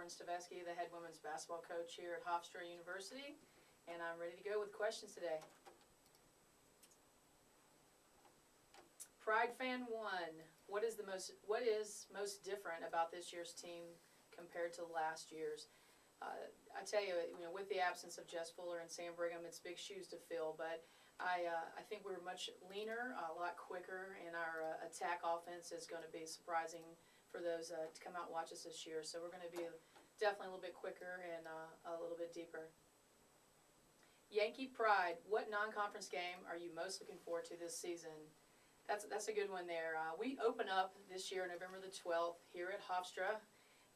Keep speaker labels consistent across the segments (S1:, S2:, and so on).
S1: Kilburn-Steveskey, the head women's basketball coach here at Hofstra University, and I'm ready to go with questions today. Pride Fan 1, what is most different about this year's team compared to last year's? I tell you, with the absence of Jess Fuller and Sam Brigham, it's big shoes to fill, but I think we're much leaner, a lot quicker, and our attack offense is going to be surprising for those to come out and watch us this year. So we're going to be definitely a little bit quicker and a little bit deeper. Yankee Pride, what non-conference game are you most looking forward to this season? That's a good one there. We open up this year, November the 12th, here at Hofstra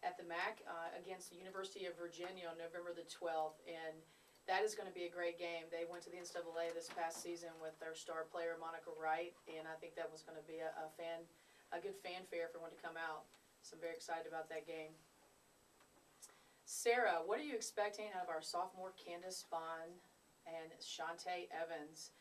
S1: at the MAC against the University of Virginia on November the 12th, and that is going to be a great game. They went to the NCAA this past season with their star player, Monica Wright, and I think that was going to be a good fanfare for everyone to come out. So I'm very excited about that game. Sarah, what are you expecting out of our sophomore Candace Bond and Shantae Evans?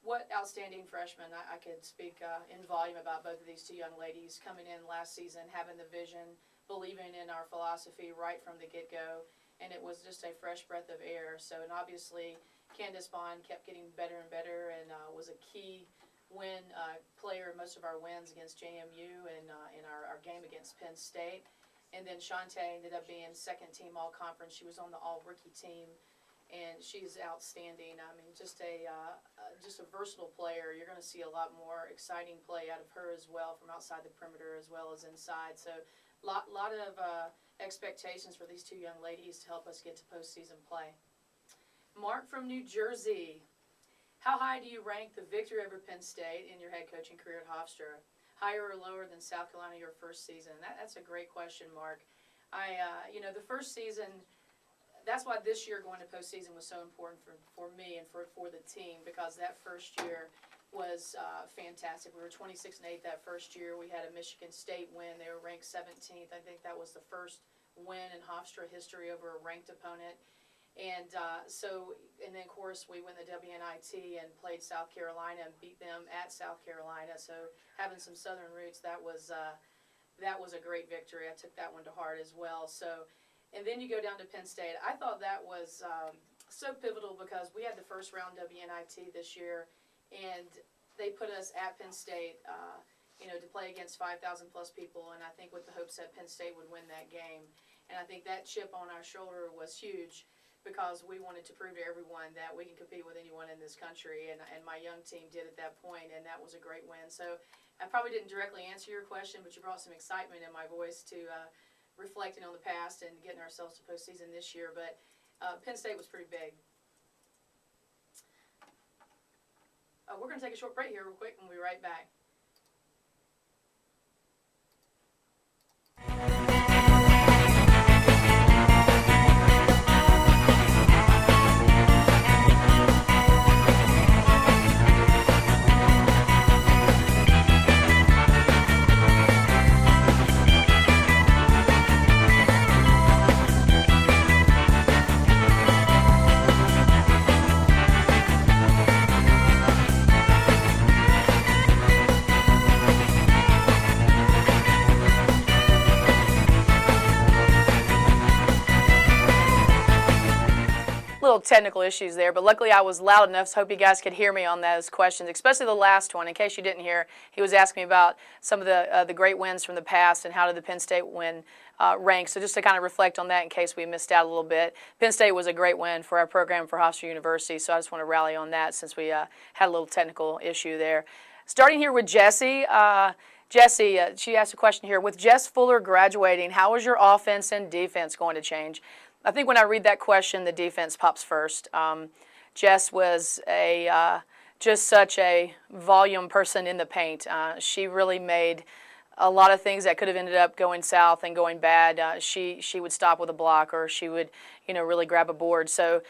S1: What outstanding freshmen. I could speak in volume about both of these two young ladies coming in last season, having the vision, believing in our philosophy right from the get-go, and it was just a fresh breath of air. So, and obviously, Candace Bond kept getting better and better and was a key player in most of our wins against JMU and in our game against Penn State. And then Shantae ended up being second-team all-conference. She was on the all-rookie team, and she's outstanding. I mean, just a versatile player. You're going to see a lot more exciting play out of her as well from outside the perimeter as well as inside. So lot of expectations for these two young ladies to help us get to postseason play. Mark from New Jersey. How high do you rank the victory over Penn State in your head coaching career at Hofstra? Higher or lower than South Carolina your first season? That's a great question, Mark. The first season, that's why this year going to postseason was so important for me and for the team, because that first year was fantastic. We were 26-8 that first year. We had a Michigan State win. They were ranked 17th. I think that was the first win in Hofstra history over a ranked opponent. And then, of course, we won the WNIT and played South Carolina and beat them at South Carolina. So having some Southern roots, that was a great victory. I took that one to heart as well. So, and then you go down to Penn State. I thought that was so pivotal because we had the first round WNIT this year, and they put us at Penn State, to play against 5,000 plus people, and I think with the hopes that Penn State would win that game. And I think that chip on our shoulder was huge, because we wanted to prove to everyone that we can compete with anyone in this country, and my young team did at that point, and that was a great win. So I probably didn't directly answer your question, but you brought some excitement in my voice to reflecting on the past and getting ourselves to postseason this year. But Penn State was pretty big. We're going to take a short break here real quick, and we'll be right back. Little technical issues there, but luckily I was loud enough, so I hope you guys could hear me on those questions, especially the last one. In case you didn't hear, he was asking me about some of the great wins from the past and how did the Penn State win rank. So just to kind of reflect on that in case we missed out a little bit. Penn State was a great win for our program for Hofstra University, so I just want to rally on that since we had a little technical issue there. Starting here with Jessie. Jessie, she asked a question here. With Jess Fuller graduating, how is your offense and defense going to change? I think when I read that question, the defense pops first. Jess was just such a volume person in the paint. She really made a lot of things that could have ended up going south and going bad. She would stop with a block, or she would really grab a board. So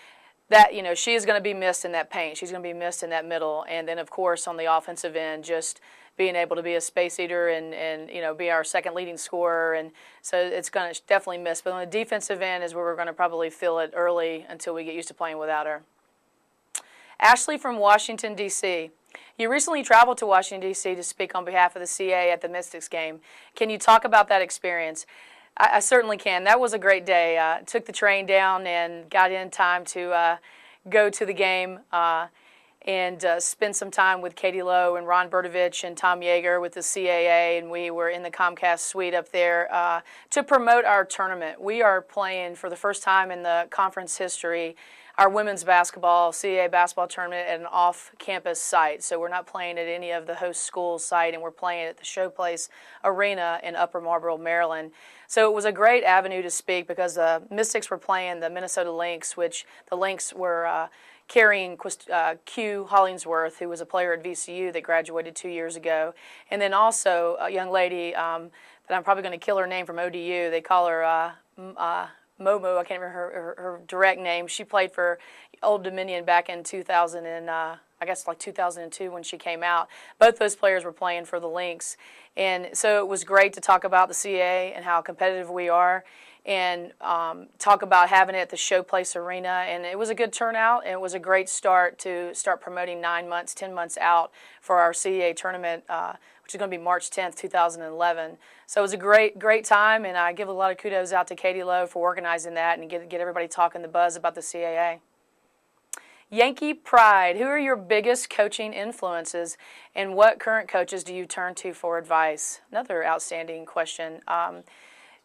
S1: that she is going to be missed in that paint. She's going to be missed in that middle. And then of course on the offensive end, just being able to be a space eater and be our second leading scorer, and so it's going to definitely miss. But on the defensive end is where we're going to probably feel it early until we get used to playing without her. Ashley from Washington, D.C. You recently traveled to Washington, D.C. to speak on behalf of the CA at the Mystics game. Can you talk about that experience?
S2: I certainly can. That was a great day. Took the train down and got in time to go to the game and spend some time with Katie Lowe and Ron Bertovich and Tom Yeager with the CAA, and we were in the Comcast suite up there to promote our tournament. We are playing for the first time in the conference history our women's basketball, CAA basketball tournament at an off-campus site. So we're not playing at any of the host schools' site, and we're playing at the Showplace Arena in Upper Marlboro, Maryland. So it was a great avenue to speak because the Mystics were playing the Minnesota Lynx, which the Lynx were carrying Q Hollingsworth, who was a player at VCU that graduated 2 years ago. And then also a young lady that I'm probably going to kill her name from ODU. They call her Momo. I can't remember her direct name. She played for Old Dominion back in 2000 and I guess like 2002 when she came out. Both those players were playing for the Lynx. And so it was great to talk about the CAA and how competitive we are, and talk about having it at the Showplace Arena. And it was a good turnout, and it was a great start to start promoting 9 months, 10 months out for our CAA tournament, which is going to be March 10th, 2011. So it was a great time, and I give a lot of kudos out to Katie Lowe for organizing that and get everybody talking the buzz about the CAA. Yankee Pride, who are your biggest coaching influences, and what current coaches do you turn to for advice? Another outstanding question.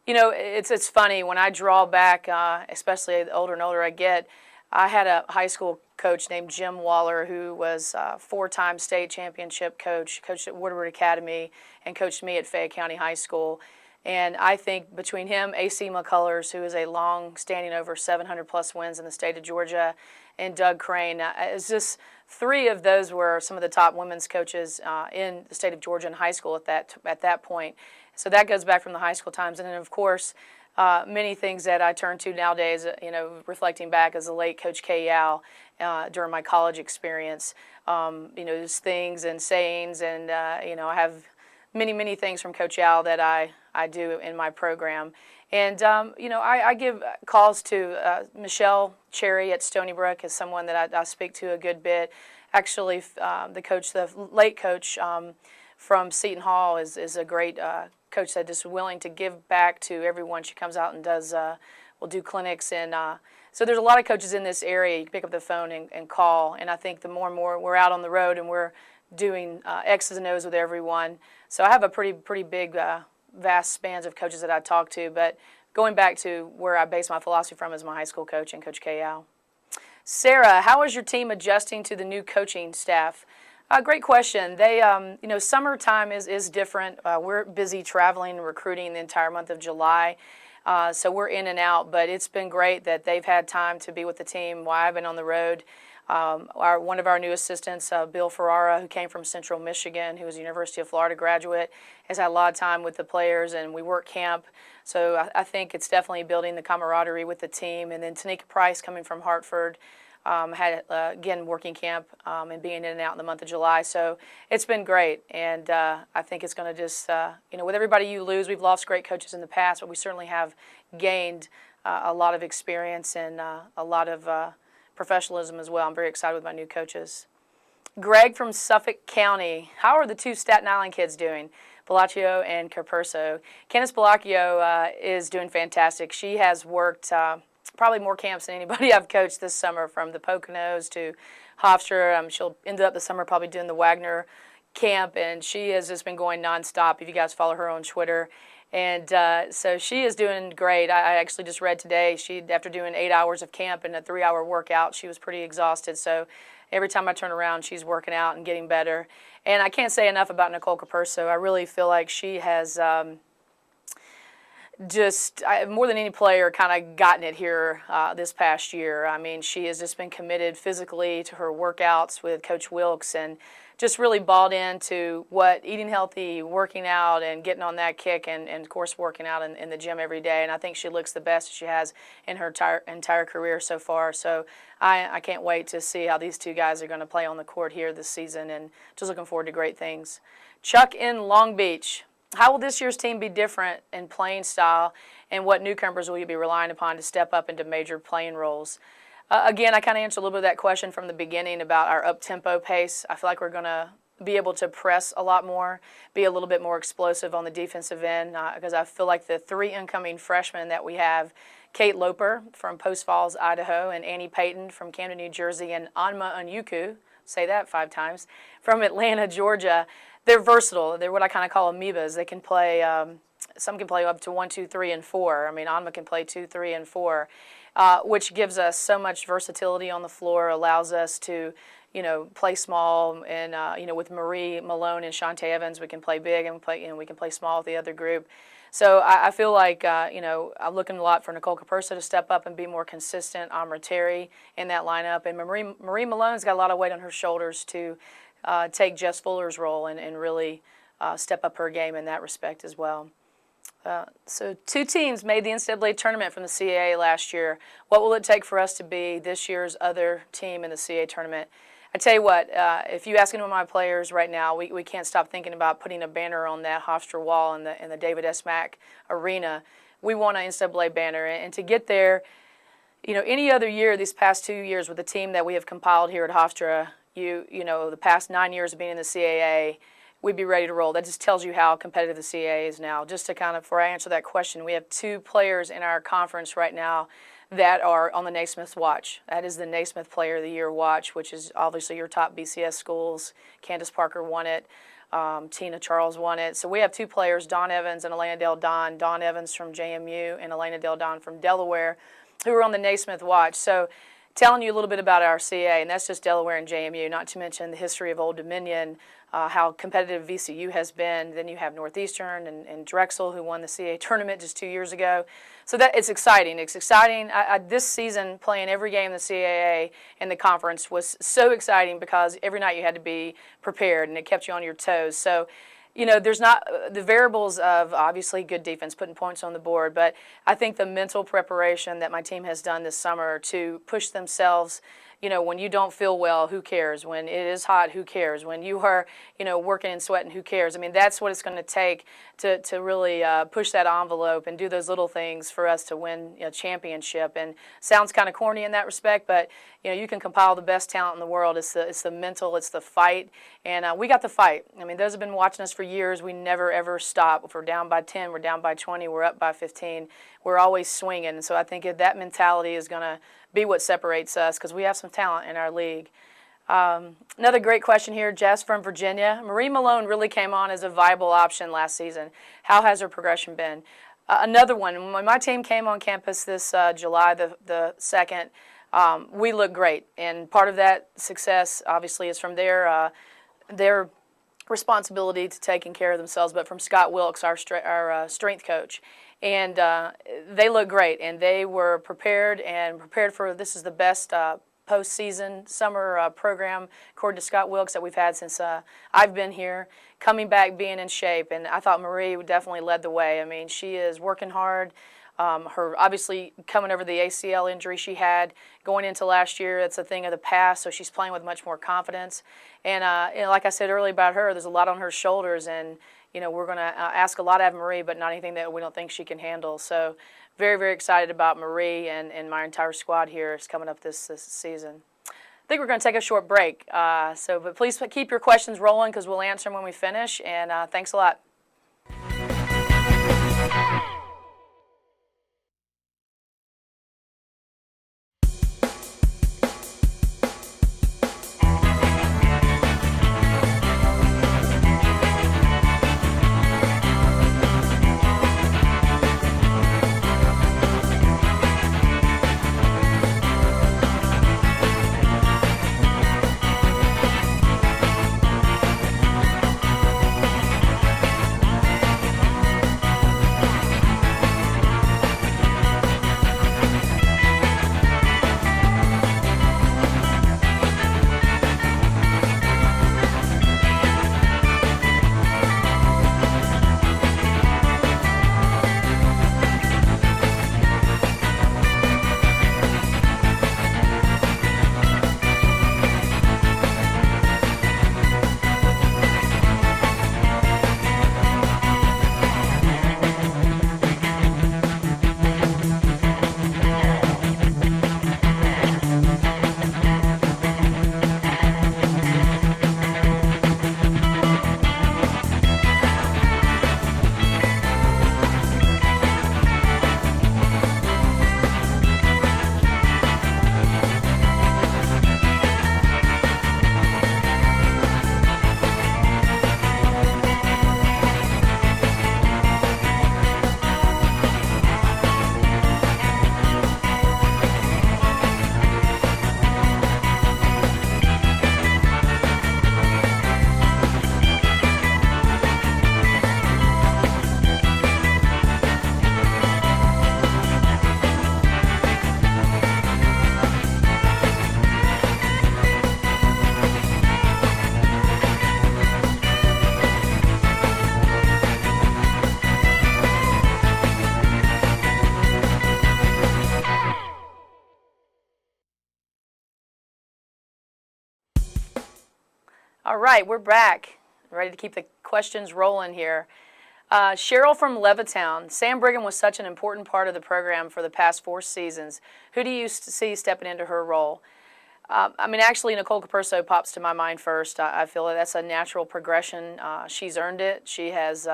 S2: You know, it's funny, when I draw back, especially the older and older I get, I had a high school coach named Jim Waller who was a four-time state championship coach, coached at Woodward Academy, and coached me at Fayette County High School. And I think between him, A.C. McCullers, who is a long-standing over 700-plus wins in the state of Georgia, and Doug Crane, it's just three of those were some of the top women's coaches in the state of Georgia in high school at that point. So that goes back from the high school times. And then, of course, many things that I turn to nowadays, you know, reflecting back as the late Coach Kay Yao during my college experience. You know, there's things and sayings, and, you know, I have many things from Coach Yao that I do in my program. And, you know, I give calls to Michelle Cherry at Stony Brook as someone that I speak to a good bit. Actually, the late coach from Seton Hall is a great coach that is willing to give back to everyone. She comes out and will do clinics. And so there's a lot of coaches in this area. You can pick up the phone and call. And I think the more and more we're out on the road and we're doing X's and O's with everyone. So I have a pretty big vast spans of coaches that I talk to, but going back to where I base my philosophy from is my high school coach and Coach Kay Yao. Sarah, how is your team adjusting to the new coaching staff? Great question. They, you know, summertime is different. We're busy traveling and recruiting the entire month of July, so we're in and out, but it's been great that they've had time to be with the team while I've been on the road. One of our new assistants, Bill Ferrara, who came from Central Michigan, who was a University of Florida graduate, has had a lot of time with the players, and we work camp. So I think it's definitely building the camaraderie with the team. And then Tanika Price, coming from Hartford, had, again, working camp and being in and out in the month of July. So it's been great, and I think it's going to just, you know, with everybody you lose, we've lost great coaches in the past, but we certainly have gained a lot of experience and a lot of professionalism as well. I'm very excited with my new coaches. Greg from Suffolk County. How are the two Staten Island kids doing, Bellacchio and Capurso? Candice Bellacchio is doing fantastic. She has worked probably more camps than anybody I've coached this summer, from the Poconos to Hofstra. She'll end up the summer probably doing the Wagner camp, and she has just been going nonstop. If you guys follow her on Twitter. And so she is doing great. I actually just read today, after doing 8 hours of camp and a 3-hour workout, she was pretty exhausted. So every time I turn around, she's working out and getting better. And I can't say enough about Nicole Capurso. I really feel like she has more than any player, kind of gotten it here this past year. I mean, she has just been committed physically to her workouts with Coach Wilkes, and just really bought into what eating healthy, working out, and getting on that kick, and of course working out in the gym every day. And I think she looks the best she has in her entire career so far. So I can't wait to see how these two guys are going to play on the court here this season, and just looking forward to great things. Chuck in Long Beach. How will this year's team be different in playing style, and what newcomers will you be relying upon to step up into major playing roles? Again, I kind of answered a little bit of that question from the beginning about our up-tempo pace. I feel like we're going to be able to press a lot more, be a little bit more explosive on the defensive end, because I feel like the 3 incoming freshmen that we have, Kate Loper from Post Falls, Idaho, and Annie Payton from Camden, New Jersey, and Anma Onyuku, say that 5 times, from Atlanta, Georgia. They're versatile. They're what I kind of call amoebas. They can play, some can play up to 1, 2, 3, and 4. I mean, Anma can play 2, 3, and 4, which gives us so much versatility on the floor, allows us to, play small, and with Marie Malone and Shantae Evans, we can play big, and we can play small with the other group. So I feel like I'm looking a lot for Nicole Capersa to step up and be more consistent. Amra Terry in that lineup, and Marie Malone's got a lot of weight on her shoulders to take Jess Fuller's role and really step up her game in that respect as well. So 2 teams made the NCAA tournament from the CAA last year. What will it take for us to be this year's other team in the CAA tournament? I tell you what, if you ask any of my players right now, we can't stop thinking about putting a banner on that Hofstra wall in the David S. Mack Arena. We want an NCAA banner, and to get there, any other year, these past 2 years with the team that we have compiled here at Hofstra, the past 9 years of being in the CAA, we'd be ready to roll. That just tells you how competitive the CAA is now. Just to kind of, before I answer that question, we have 2 players in our conference right now that are on the Naismith watch. That is the Naismith Player of the Year watch, which is obviously your top BCS schools. Candace Parker won it. Tina Charles won it. So we have 2 players, Dawn Evans and Elena Del Don. Dawn Evans from JMU and Elena Del Don from Delaware, who are on the Naismith watch. So telling you a little bit about our CAA, and that's just Delaware and JMU, not to mention the history of Old Dominion, how competitive VCU has been. Then you have Northeastern and Drexel, who won the CAA tournament just 2 years ago. So that it's exciting. It's exciting. This season, playing every game in the CAA and the conference was so exciting because every night you had to be prepared, and it kept you on your toes. So, there's not the variables of obviously good defense, putting points on the board, but I think the mental preparation that my team has done this summer to push themselves. When you don't feel well, who cares? When it is hot, who cares? When you are, working and sweating, who cares? I mean, that's what it's going to take to really push that envelope and do those little things for us to win a championship. And sounds kind of corny in that respect, but you can compile the best talent in the world. It's the mental, it's the fight, and we got the fight. I mean, those have been watching us for years. We never ever stop. If we're down by 10, we're down by 20, we're up by 15. We're always swinging. So I think that mentality is going to be what separates us, because we have some talent in our league. Another great question here, Jess from Virginia. Marie Malone really came on as a viable option last season. How has her progression been? Another one, when my team came on campus this July the 2nd, we looked great. And part of that success, obviously, is from their responsibility to taking care of themselves, but from Scott Wilkes, our strength coach. And they look great, and they were prepared for this is the best postseason summer program, according to Scott Wilkes, that we've had since I've been here, coming back, being in shape. And I thought Marie definitely led the way. I mean, she is working hard. Her obviously coming over the ACL injury she had going into last year, it's a thing of the past, so she's playing with much more confidence. And like I said earlier about her, there's a lot on her shoulders, and we're going to ask a lot out of Marie, but not anything that we don't think she can handle. So very, very excited about Marie, and my entire squad here is coming up this season. I think we're going to take a short break. But please keep your questions rolling, because we'll answer them when we finish. And thanks a lot. All right, we're back. Ready to keep the questions rolling here. Cheryl from Levittown. Sam Brigham was such an important part of the program for the past 4 seasons. Who do you see stepping into her role? Actually, Nicole Capurso pops to my mind first. I feel like that's a natural progression. She's earned it. She has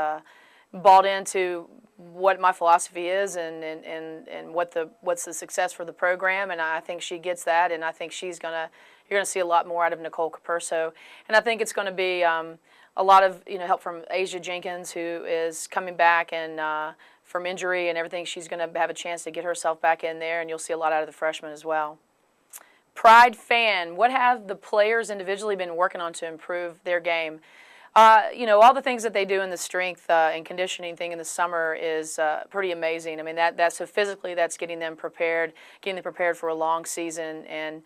S2: bought into what my philosophy is and what's the success for the program, and I think she gets that, and I think you're going to see a lot more out of Nicole Capurso, and I think it's going to be a lot of help from Asia Jenkins, who is coming back and from injury and everything. She's going to have a chance to get herself back in there, and you'll see a lot out of the freshmen as well. Pride fan, what have the players individually been working on to improve their game? All the things that they do in the strength and conditioning thing in the summer is pretty amazing. I mean, so physically that's getting them prepared for a long season, and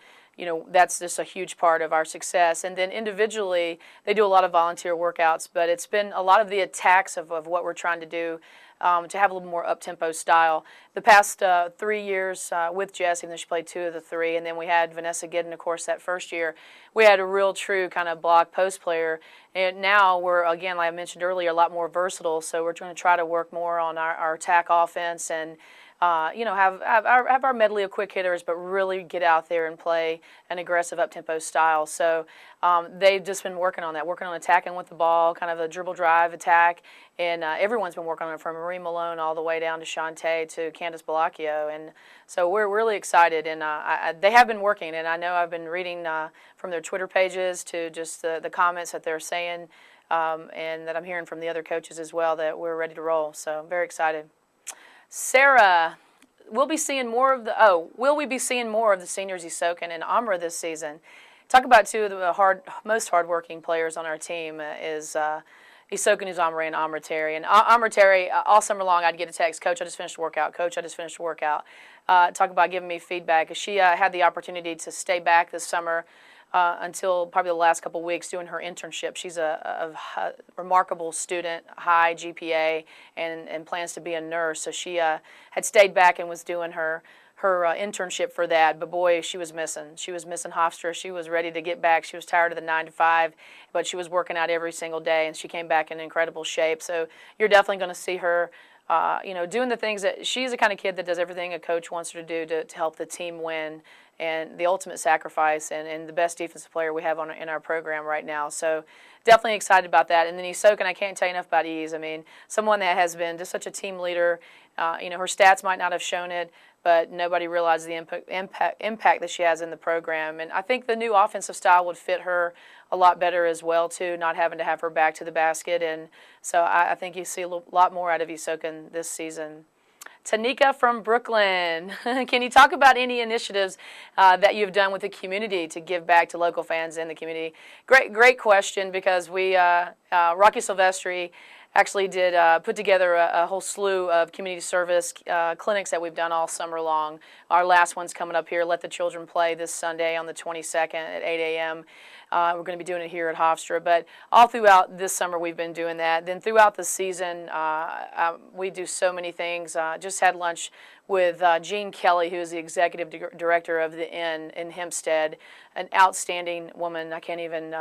S2: that's just a huge part of our success. And then individually, they do a lot of volunteer workouts, but it's been a lot of the attacks of what we're trying to do to have a little more up-tempo style. The past 3 years with Jess, even though she played 2 of the 3, and then we had Vanessa Gidden, of course, that first year. We had a real true kind of block post player, and now we're, again, like I mentioned earlier, a lot more versatile, so we're going to try to work more on our attack offense and have our medley of quick hitters, but really get out there and play an aggressive up-tempo style. So they've just been working on that, working on attacking with the ball, kind of a dribble drive attack, and everyone's been working on it from Marie Malone all the way down to Shantae to Candace Bellacchio. And so we're really excited, and they have been working, and I know I've been reading from their Twitter pages to just the comments that they're saying, and that I'm hearing from the other coaches as well, that we're ready to roll. So I'm very excited. Sarah, will we be seeing more of the seniors Isokan and Amra this season? Talk about 2 of the most hardworking players on our team is Isokan Uzomre and Amra Terry. And Amra Terry, all summer long, I'd get a text, Coach, I just finished a workout. Coach, I just finished a workout. Talk about giving me feedback. She had the opportunity to stay back this summer until probably the last couple of weeks doing her internship. She's a remarkable student, high GPA, and plans to be a nurse. So she had stayed back and was doing her internship for that. But boy, she was missing. She was missing Hofstra. She was ready to get back. She was tired of the 9 to 5, but she was working out every single day, and she came back in incredible shape. So you're definitely going to see her doing the things that she's the kind of kid that does everything a coach wants her to do to help the team win, and the ultimate sacrifice, and the best defensive player we have in our program right now. So definitely excited about that. And then Isokan, I can't tell you enough about Ease. I mean, someone that has been just such a team leader. Her stats might not have shown it, but nobody realizes the impact that she has in the program. And I think the new offensive style would fit her a lot better as well, too, not having to have her back to the basket. And so I think you see a lot more out of Isokan this season. Tanika from Brooklyn. Can you talk about any initiatives that you've done with the community to give back to local fans in the community? Great question, because we, Rocky Silvestri, actually did put together a whole slew of community service clinics that we've done all summer long. Our last one's coming up here, Let the Children Play, this Sunday on the 22nd at 8 a.m. We're going to be doing it here at Hofstra. But all throughout this summer we've been doing that. Then throughout the season we do so many things. Just had lunch with Jean Kelly, who is the executive director of the Inn in Hempstead, an outstanding woman. I can't even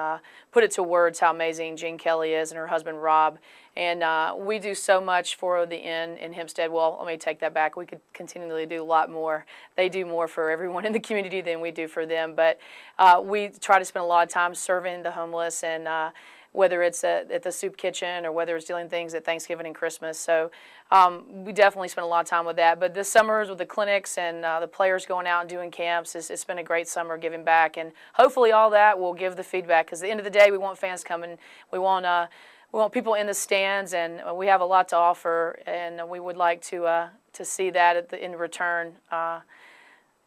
S2: put it to words how amazing Jean Kelly is, and her husband Rob. And we do so much for the Inn in Hempstead. Well, let me take that back. We could continually do a lot more. They do more for everyone in the community than we do for them. But we try to spend a lot of time serving the homeless, and whether it's at the soup kitchen or whether it's doing things at Thanksgiving and Christmas. So we definitely spend a lot of time with that. But this summers with the clinics and the players going out and doing camps, it's been a great summer giving back. And hopefully all that will give the feedback, because at the end of the day, we want fans coming. We want people in the stands, and we have a lot to offer, and we would like to see that in return.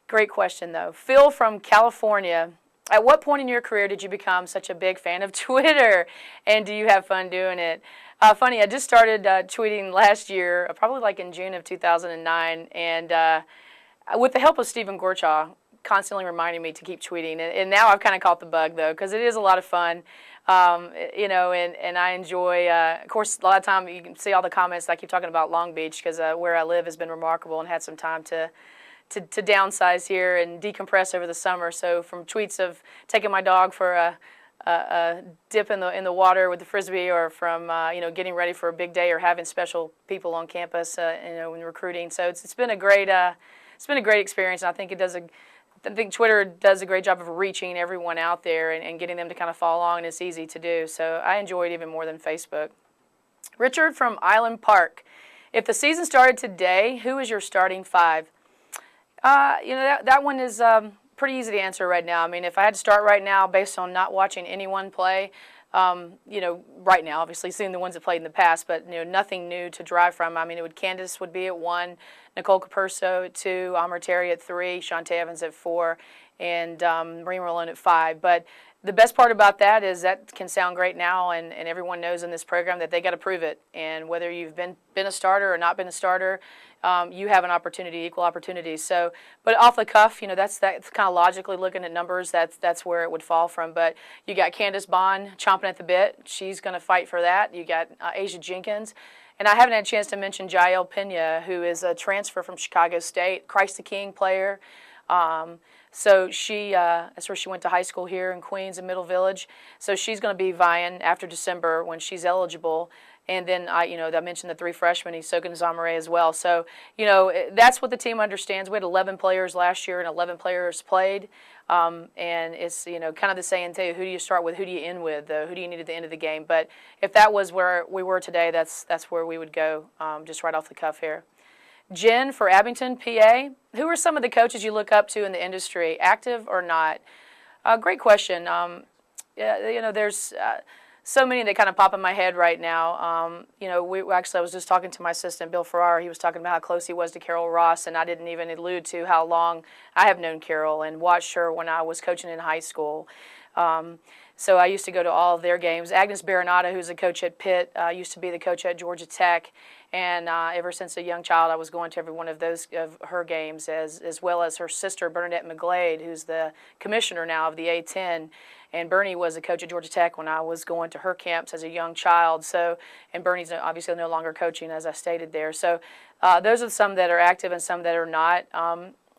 S2: Great question, though. Phil from California. At what point in your career did you become such a big fan of Twitter, and do you have fun doing it? Funny, I just started tweeting last year, probably like in June of 2009, and with the help of Stephen Gorchaw, constantly reminding me to keep tweeting. And now I've kind of caught the bug, though, because it is a lot of fun. And I enjoy, of course, a lot of time you can see all the comments. I keep talking about Long Beach, because where I live has been remarkable, and had some time to downsize here and decompress over the summer. So from tweets of taking my dog for a dip in the water with the Frisbee, or from getting ready for a big day, or having special people on campus, in recruiting. So it's been a great experience, and I think Twitter does a great job of reaching everyone out there and getting them to kind of follow along, and it's easy to do. So I enjoy it even more than Facebook. Richard from Island Park. If the season started today, who is your starting five? That one is pretty easy to answer right now. I mean, if I had to start right now based on not watching anyone play, right now, obviously seeing the ones that played in the past, but nothing new to drive from. I mean, Candace would be at 1, Nicole Capurso at 2, Amber Terry at 3, Shantae Evans at 4, and Marie Malone at 5. But the best part about that is that can sound great now, and everyone knows in this program that they got to prove it. And whether you've been a starter or not been a starter, you have an opportunity, equal opportunity. So, but off the cuff, that's kind of logically looking at numbers. That's where it would fall from. But you got Candace Bond chomping at the bit. She's going to fight for that. You got Asia Jenkins. And I haven't had a chance to mention Jael Pena, who is a transfer from Chicago State, Christ the King player. So that's where she went to high school here in Queens and Middle Village. So she's going to be vying after December when she's eligible. And then I mentioned the 3 freshmen, Isoka and Zamare as well. So, that's what the team understands. We had 11 players last year and 11 players played. And it's, kind of the saying too, who do you start with, who do you end with, who do you need at the end of the game? But if that was where we were today, that's where we would go, just right off the cuff here. Jen for Abington, PA. Who are some of the coaches you look up to in the industry, active or not? Great question. There's so many that kind of pop in my head right now. I was just talking to my assistant, Bill Farrar. He was talking about how close he was to Carol Ross, and I didn't even allude to how long I have known Carol and watched her when I was coaching in high school. So I used to go to all of their games. Agnes Baronato, who's a coach at Pitt, used to be the coach at Georgia Tech. And ever since a young child, I was going to every one of her games, as well as her sister, Bernadette McGlade, who's the commissioner now of the A-10. And Bernie was a coach at Georgia Tech when I was going to her camps as a young child. So, and Bernie's obviously no longer coaching, as I stated there. So those are some that are active and some that are not.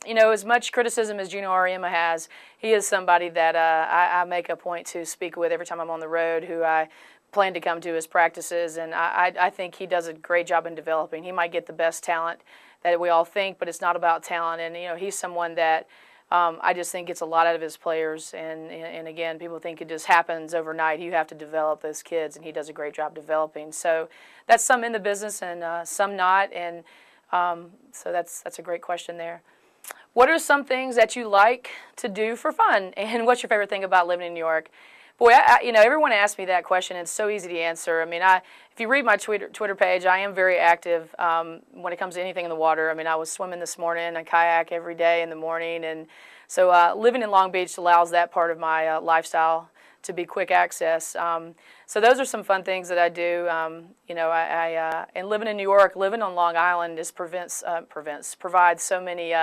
S2: As much criticism as Gino Ariema has, he is somebody that I make a point to speak with every time I'm on the road, who I plan to come to his practices, and I think he does a great job in developing. He might get the best talent that we all think, but it's not about talent. And, he's someone that I just think gets a lot out of his players. And again, people think it just happens overnight. You have to develop those kids, and he does a great job developing. So that's some in the business and some not. And so that's a great question there. What are some things that you like to do for fun? And what's your favorite thing about living in New York? Boy, everyone asks me that question, and it's so easy to answer. I mean, if you read my Twitter page, I am very active when it comes to anything in the water. I mean, I was swimming this morning, I kayak every day in the morning, and so living in Long Beach allows that part of my lifestyle to be quick access. So those are some fun things that I do. And living in New York, living on Long Island provides so many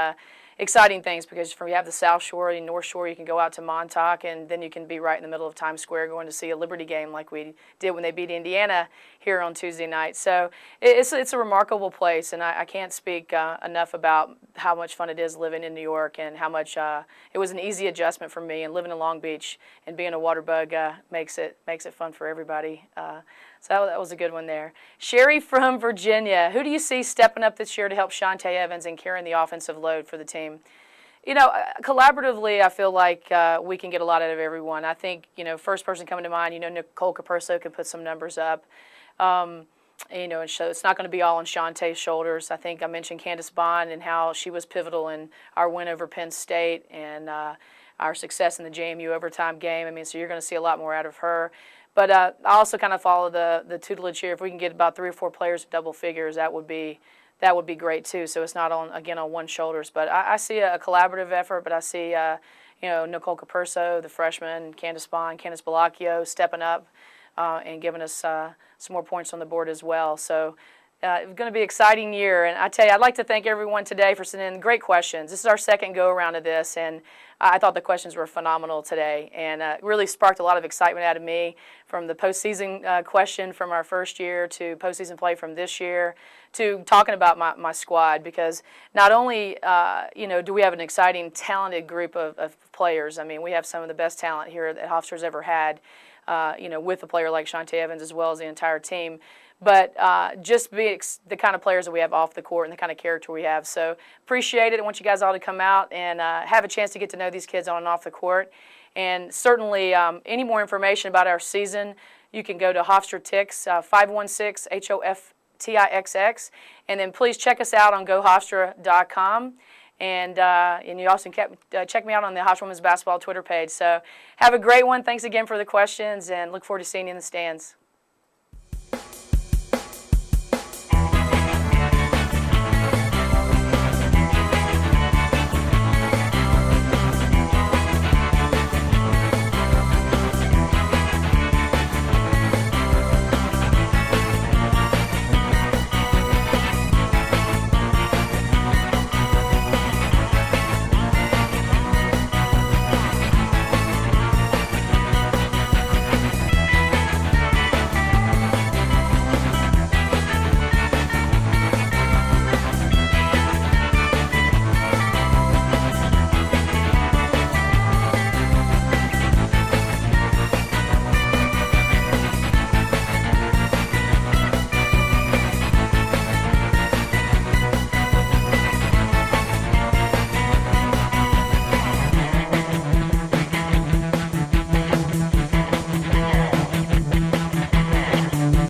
S2: exciting things, because you have the South Shore, the North Shore, you can go out to Montauk, and then you can be right in the middle of Times Square going to see a Liberty game like we did when they beat Indiana here on Tuesday night. So it's a remarkable place, and I can't speak enough about how much fun it is living in New York, and how much it was an easy adjustment for me, and living in Long Beach and being a water bug makes it fun for everybody. So that was a good one there. Sherry from Virginia. Who do you see stepping up this year to help Shantae Evans and carrying the offensive load for the team? Collaboratively, I feel like we can get a lot out of everyone. I think, first person coming to mind, Nicole Capurso can put some numbers up. And so it's not going to be all on Shantae's shoulders. I think I mentioned Candace Bond and how she was pivotal in our win over Penn State and our success in the JMU overtime game. I mean, so you're going to see a lot more out of her. But I also kind of follow the tutelage here. If we can get about 3 or 4 players with double figures, that would be great too. So it's not on one shoulders. But I see a collaborative effort. But I see Nicole Capurso, the freshman, Candace Bond, Candace Bellacchio stepping up and giving us some more points on the board as well. So it's going to be an exciting year. And I tell you, I'd like to thank everyone today for sending in great questions. This is our second go around of this, and I thought the questions were phenomenal today, and really sparked a lot of excitement out of me, from the postseason question from our first year to postseason play from this year, to talking about my squad, because not only do we have an exciting, talented group of players. I mean, we have some of the best talent here that Hofstra's ever had, with a player like Shantae Evans, as well as the entire team. But just be the kind of players that we have off the court and the kind of character we have. So appreciate it. I want you guys all to come out and have a chance to get to know these kids on and off the court. And certainly any more information about our season, you can go to Hofstra Tix, 516 HOFTIXX. And then please check us out on GoHofstra.com. And you also can check me out on the Hofstra Women's Basketball Twitter page. So have a great one. Thanks again for the questions, and look forward to seeing you in the stands.